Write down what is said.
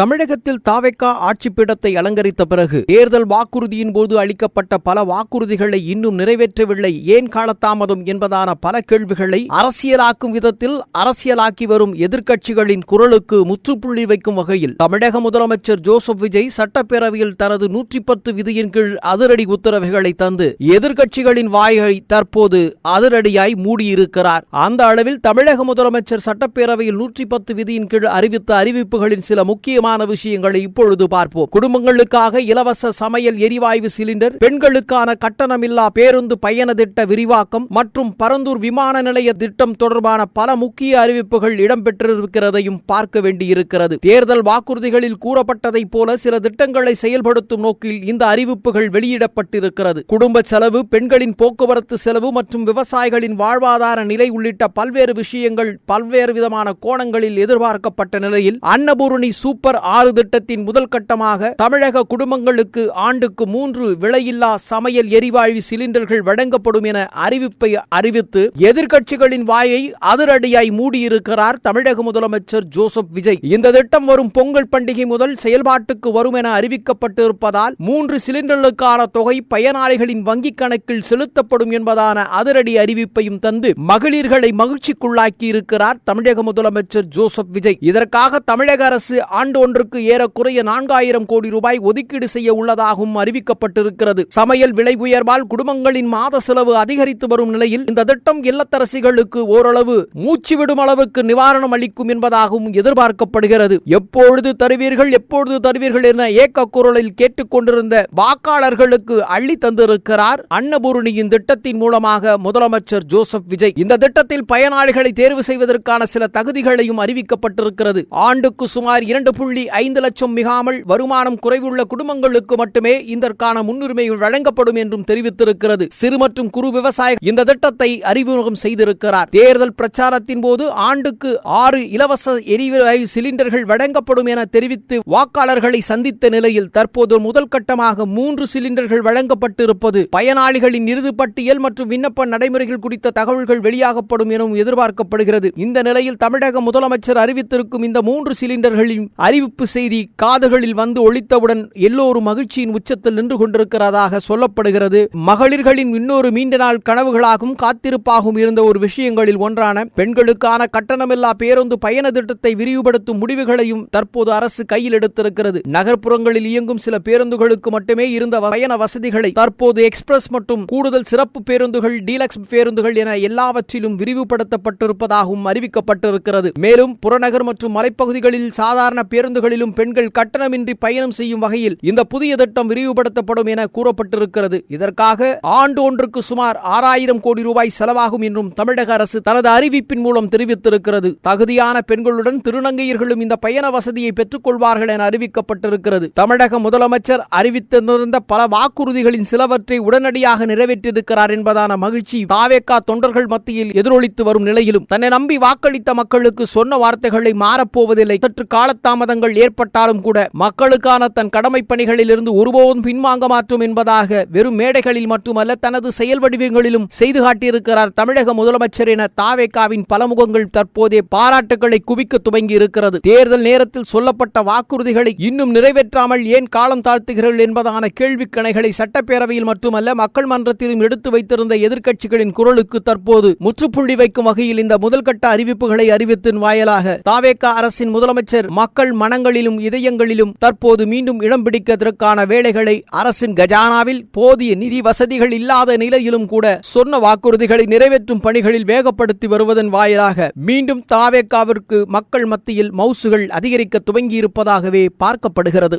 தமிழகத்தில் தாவேகா ஆட்சிப்பீடத்தை அலங்கரித்த பிறகு தேர்தல் வாக்குறுதியின் போது அளிக்கப்பட்ட பல வாக்குறுதிகளை இன்னும் நிறைவேற்றவில்லை, ஏன் காலதாமதம் என்பதான பல கேள்விகளை அரசியலாக்கும் விதத்தில் அரசியலாக்கி வரும் எதிர்க்கட்சிகளின் குரலுக்கு முற்றுப்புள்ளி வைக்கும் வகையில் தமிழக முதலமைச்சர் ஜோசப் விஜய் சட்டப்பேரவையில் தனது 110 விதியின் கீழ் அதிரடி உத்தரவுகளை தந்து எதிர்க்கட்சிகளின் வாயை தற்போது அதிரடியாய் மூடியிருக்கிறார். அந்த அளவில் தமிழக முதலமைச்சர் சட்டப்பேரவையில் 110 விதியின் கீழ் அறிவித்த அறிவிப்புகளின் சில முக்கியமான விஷயங்களை இப்பொழுது பார்ப்போம். குடும்பங்களுக்காக இலவச சமையல் எரிவாயு சிலிண்டர், பெண்களுக்கான கட்டணமில்லா பேருந்து பயண திட்ட விரிவாக்கம் மற்றும் பரந்தூர் விமான நிலைய திட்டம் தொடர்பான பல முக்கிய அறிவிப்புகள் இடம்பெற்றிருக்கிறதையும் பார்க்க வேண்டியிருக்கிறது. தேர்தல் வாக்குறுதிகளில் கூறப்பட்டதைப் போல சில திட்டங்களை செயல்படுத்தும் நோக்கில் இந்த அறிவிப்புகள் வெளியிடப்பட்டிருக்கிறது. குடும்ப செலவு, பெண்களின் போக்குவரத்து செலவு மற்றும் விவசாயிகளின் வாழ்வாதார நிலை உள்ளிட்ட பல்வேறு விஷயங்கள் பல்வேறு விதமான கோணங்களில் எதிர்பார்க்கப்பட்ட நிலையில் அன்னபூரணி சூப்பர் 6 திட்டத்தின் முதல் கட்டமாக தமிழக குடும்பங்களுக்கு ஆண்டுக்கு 3 விலையில்லா சமையல் எரிவாயு சிலிண்டர்கள் வழங்கப்படும் என அறிவிப்பை அறிவித்து எதிர்க்கட்சிகளின் வாயை அதிரடியாய் மூடியிருக்கிறார் தமிழக முதலமைச்சர் ஜோசப் விஜய். இந்த திட்டம் வரும் பொங்கல் பண்டிகை முதல் செயல்பாட்டுக்கு வரும் என அறிவிக்கப்பட்டிருப்பதால் 3 சிலிண்டர்களுக்கான தொகை பயனாளிகளின் வங்கிக் கணக்கில் செலுத்தப்படும் என்பதான அதிரடி அறிவிப்பையும் தந்து மகளிர்களை மகிழ்ச்சிக்குள்ளாக்கி இருக்கிறார் தமிழக முதலமைச்சர் ஜோசப் விஜய். இதற்காக தமிழக அரசு ஆண்டு ஒன்றுக்கு ஏறக்குறைய 4000 கோடி ரூபாய் ஒதுக்கீடு செய்ய உள்ளதாகவும் அறிவிக்கப்பட்டிருக்கிறது. சமையல் விலை உயர்வால் குடும்பங்களின் மாத செலவு அதிகரித்து வரும் நிலையில் இந்த திட்டம் இல்லத்தரசிகளுக்கு ஓரளவு மூச்சுவிடும் அளவுக்கு நிவாரணம் அளிக்கும் என்பதாகவும் எதிர்பார்க்கப்படுகிறது. எப்பொழுது தருவீர்கள் என ஏக்க குரலில் கேட்டுக் கொண்டிருந்த வாக்காளர்களுக்கு அள்ளி தந்திருக்கிறார் அன்னபூரணியின் திட்டத்தின் மூலமாக முதலமைச்சர் ஜோசப் விஜய். இந்த திட்டத்தில் பயனாளிகளை தேர்வு செய்வதற்கான சில தகுதிகளையும் அறிவிக்கப்பட்டிருக்கிறது. ஆண்டுக்கு சுமார் 2.5 லட்சம் மிகாமல் வருமானம் குறைவுள்ள குடும்பங்களுக்கு மட்டுமே இதற்கான முன்னுரிமை வழங்கப்படும் என்றும் தெரிவித்திருக்கிறது. சிறு மற்றும் குறு விவசாயிகள் இந்த திட்டத்தை அறிமுகம் செய்திருக்கிறார். தேர்தல் பிரச்சாரத்தின் போது ஆண்டுக்கு 6 இலவச எரிவாயு சிலிண்டர்கள் வழங்கப்படும் என தெரிவித்து வாக்காளர்களை சந்தித்த நிலையில் தற்போது முதல் கட்டமாக 3 சிலிண்டர்கள் வழங்கப்பட்டிருப்பது, பயனாளிகளின் இறுதி பட்டியல் மற்றும் விண்ணப்ப நடைமுறைகள் குறித்த தகவல்கள் வெளியாகப்படும் எனவும் எதிர்பார்க்கப்படுகிறது. இந்த நிலையில் தமிழக முதலமைச்சர் அறிவித்திருக்கும் இந்த 3 சிலிண்டர்களின் அறிவிப்பு செய்தி காதுகளில் வந்து ஒலித்தவுடன் எல்லோரும் மகிழ்ச்சியின் உச்சத்தில் நின்று கொண்டிருக்கிறதாக சொல்லப்படுகிறது. மகளிர்களின் இன்னொரு நீண்ட நாள் கனவுகளாகவும் காத்திருப்பாகவும் இருந்த ஒரு விஷயங்களில் ஒன்றான பெண்களுக்கான கட்டணமில்லா பேருந்து பயண திட்டத்தை விரிவுபடுத்தும் முடிவுகளையும் தற்போது அரசு கையில் எடுத்திருக்கிறது. நகர்ப்புறங்களில் இயங்கும் சில பேருந்துகளுக்கு மட்டுமே இருந்த பயண வசதிகளை தற்போது எக்ஸ்பிரஸ் மற்றும் கூடுதல் சிறப்பு பேருந்துகள், டீலக்ஸ் பேருந்துகள் என எல்லாவற்றிலும் விரிவுபடுத்தப்பட்டிருப்பதாகவும் அறிவிக்கப்பட்டிருக்கிறது. மேலும் புறநகர் மற்றும் மலைப்பகுதிகளில் சாதாரண பேருந்துகளிலும் பெண்கள் கட்டணமின்றி பயணம் செய்யும் வகையில் இந்த புதிய திட்டம் விரிவுபடுத்தப்படும் என கூறப்பட்டிருக்கிறது. இதற்காக ஆண்டு ஒன்றுக்கு சுமார் 6000 கோடி ரூபாய் செலவாகும் என்றும் தமிழக அரசு தனது அறிவிப்பின் மூலம் தெரிவித்திருக்கிறது. தகுதியான பெண்களுடன் திருநங்கையர்களும் இந்த பயண வசதியை பெற்றுக் கொள்வார்கள் என அறிவிக்கப்பட்டிருக்கிறது. தமிழக முதலமைச்சர் அறிவித்திருந்த பல வாக்குறுதிகளின் சிலவற்றை உடனடியாக நிறைவேற்றியிருக்கிறார் என்பதான மகிழ்ச்சி தாவேகா தொண்டர்கள் மத்தியில் எதிரொலித்து வரும் நிலையிலும் தன்னை நம்பி வாக்களித்த மக்களுக்கு சொன்ன வார்த்தைகளை மாறப்போவதில்லை, சற்று காலதாமதங்கள் ஏற்பட்டாலும் கூட மக்களுக்கான தன் கடமை பணிகளில் இருந்து ஒருபோதும் பின்வாங்க மாட்டோம் என்பதாக வெறும் மேடைகளில் மட்டுமல்ல தனது செயல் வடிவங்களிலும் செய்து காட்டியிருக்கிறார் தமிழக முதலமைச்சர் என தாவேகாவின் பல முகங்கள் தற்போதே பாராட்டுகளை குவிக்க துவங்கி இருக்கிறது. தேர்தல் நேரத்தில் சொல்லப்பட்ட வாக்குறுதிகளை இன்னும் நிறைவேற்றாமல் ஏன் காலம் தாழ்த்துகிறீர்கள் என்பதான கேள்விக்கணைகளை சட்டப்பேரவையில் மட்டுமல்ல மக்கள் மன்றத்திலும் எடுத்து வைத்திருந்த எதிர்க்கட்சிகளின் குரலுக்கு தற்போது முற்றுப்புள்ளி வைக்கும் வகையில் இந்த முதல்கட்ட அறிவிப்புகளை அறிவித்தின் வாயிலாக தாவேகா அரசின் முதலமைச்சர் மக்கள் மனங்களிலும் இதயங்களிலும் தற்போது மீண்டும் இடம் பிடிப்பதற்கான வேலைகளை அரசின் கஜானாவில் போதிய நிதி வசதிகள் இல்லாத நிலையிலும் கூட சொன்ன வாக்குறுதிகளை நிறைவேற்றும் பணிகளில் வேகப்படுத்தி வருவதன் வாயிலாக மீண்டும் தாவேகாவிற்கு மக்கள் மத்தியில் மவுசுகள் அதிகரிக்க துவங்கியிருப்பதாகவே பார்க்கப்படுகிறது.